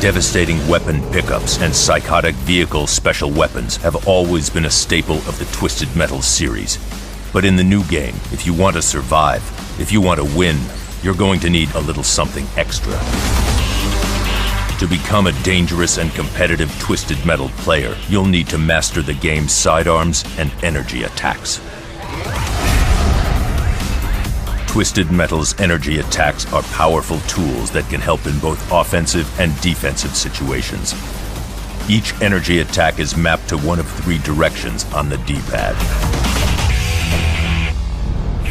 Devastating weapon pickups and psychotic vehicle special weapons have always been a staple of the Twisted Metal series. But in the new game, if you want to survive, if you want to win, you're going to need a little something extra. To become a dangerous and competitive Twisted Metal player, you'll need to master the game's sidearms and energy attacks. Twisted Metal's energy attacks are powerful tools that can help in both offensive and defensive situations. Each energy attack is mapped to one of 3 directions on the D-pad.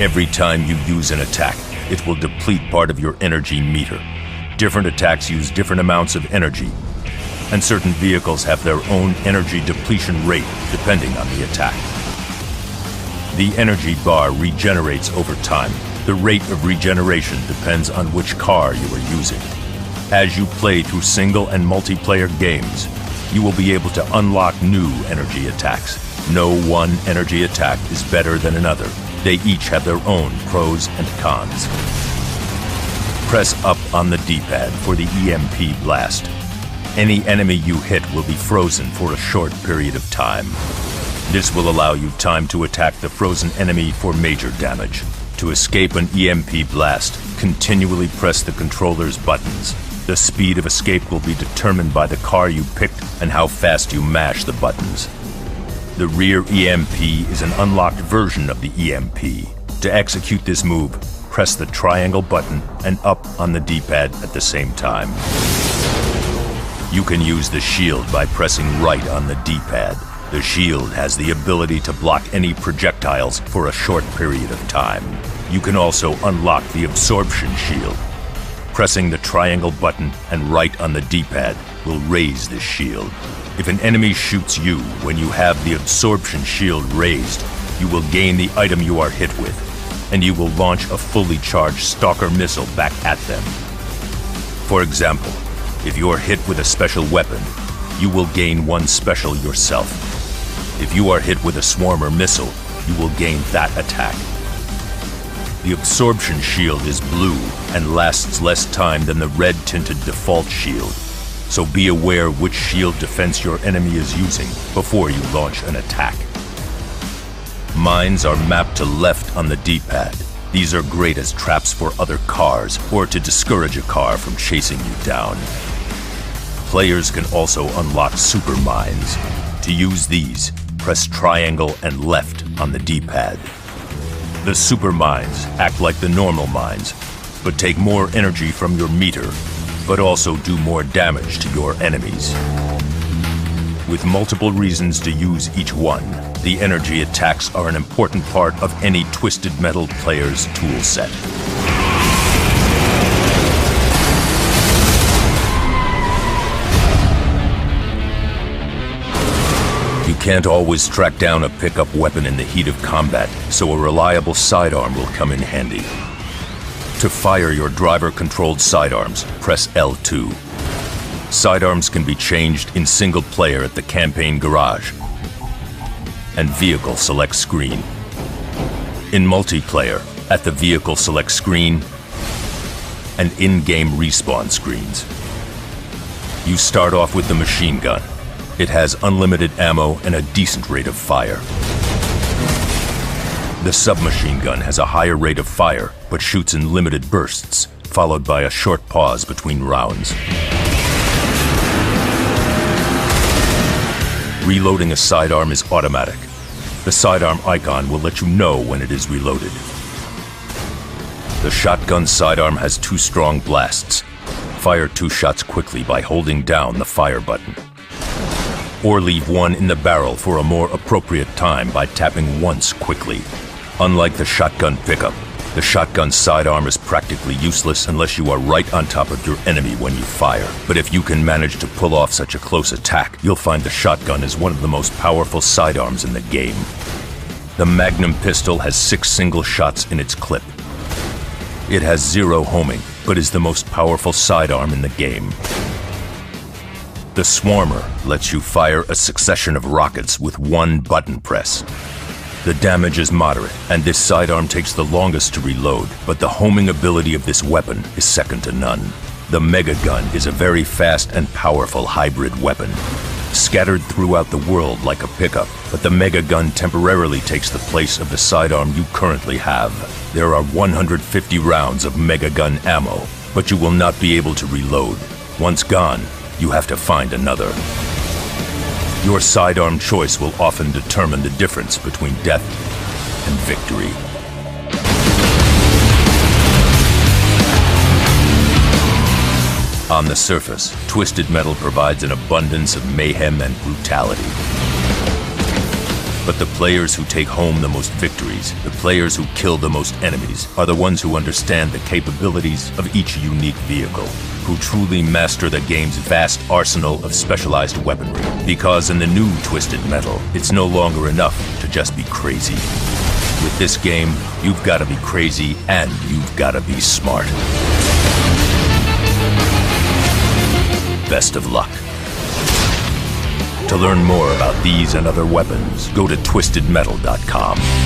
Every time you use an attack, it will deplete part of your energy meter. Different attacks use different amounts of energy, and certain vehicles have their own energy depletion rate depending on the attack. The energy bar regenerates over time. The rate of regeneration depends on which car you are using. As you play through single and multiplayer games, you will be able to unlock new energy attacks. No one energy attack is better than another. They each have their own pros and cons. Press up on the D-pad for the EMP blast. Any enemy you hit will be frozen for a short period of time. This will allow you time to attack the frozen enemy for major damage. To escape an EMP blast, continually press the controller's buttons. The speed of escape will be determined by the car you picked and how fast you mash the buttons. The rear EMP is an unlocked version of the EMP. To execute this move, press the triangle button and up on the D-pad at the same time. You can use the shield by pressing right on the D-pad. The shield has the ability to block any projectiles for a short period of time. You can also unlock the absorption shield. Pressing the triangle button and right on the D-pad will raise the shield. If an enemy shoots you when you have the absorption shield raised, you will gain the item you are hit with, and you will launch a fully charged Stalker missile back at them. For example, if you are hit with a special weapon, you will gain one special yourself. If you are hit with a Swarmer missile, you will gain that attack. The absorption shield is blue and lasts less time than the red-tinted default shield, so be aware which shield defense your enemy is using before you launch an attack. Mines are mapped to left on the D-pad. These are great as traps for other cars or to discourage a car from chasing you down. Players can also unlock super mines. To use these, press triangle and left on the D-pad. The super mines act like the normal mines, but take more energy from your meter, but also do more damage to your enemies. With multiple reasons to use each one, the energy attacks are an important part of any Twisted Metal player's toolset. You can't always track down a pickup weapon in the heat of combat, so a reliable sidearm will come in handy. To fire your driver-controlled sidearms, press L2. Sidearms can be changed in single player at the campaign garage and vehicle select screen. In multiplayer, at the vehicle select screen and in-game respawn screens. You start off with the machine gun. It has unlimited ammo and a decent rate of fire. The submachine gun has a higher rate of fire, but shoots in limited bursts, followed by a short pause between rounds. Reloading a sidearm is automatic. The sidearm icon will let you know when it is reloaded. The shotgun sidearm has 2 strong blasts. Fire 2 shots quickly by holding down the fire button. Or leave one in the barrel for a more appropriate time by tapping once quickly. Unlike the shotgun pickup, the shotgun sidearm is practically useless unless you are right on top of your enemy when you fire. But if you can manage to pull off such a close attack, you'll find the shotgun is one of the most powerful sidearms in the game. The Magnum pistol has 6 single shots in its clip. It has zero homing, but is the most powerful sidearm in the game. The Swarmer lets you fire a succession of rockets with one button press. The damage is moderate, and this sidearm takes the longest to reload, but the homing ability of this weapon is second to none. The Mega Gun is a very fast and powerful hybrid weapon. Scattered throughout the world like a pickup, but the Mega Gun temporarily takes the place of the sidearm you currently have. There are 150 rounds of Mega Gun ammo, but you will not be able to reload. Once gone, you have to find another. Your sidearm choice will often determine the difference between death and victory. On the surface, Twisted Metal provides an abundance of mayhem and brutality. But the players who take home the most victories, the players who kill the most enemies, are the ones who understand the capabilities of each unique vehicle, who truly master the game's vast arsenal of specialized weaponry. Because in the new Twisted Metal, it's no longer enough to just be crazy. With this game, you've got to be crazy and you've got to be smart. Best of luck. To learn more about these and other weapons, go to twistedmetal.com.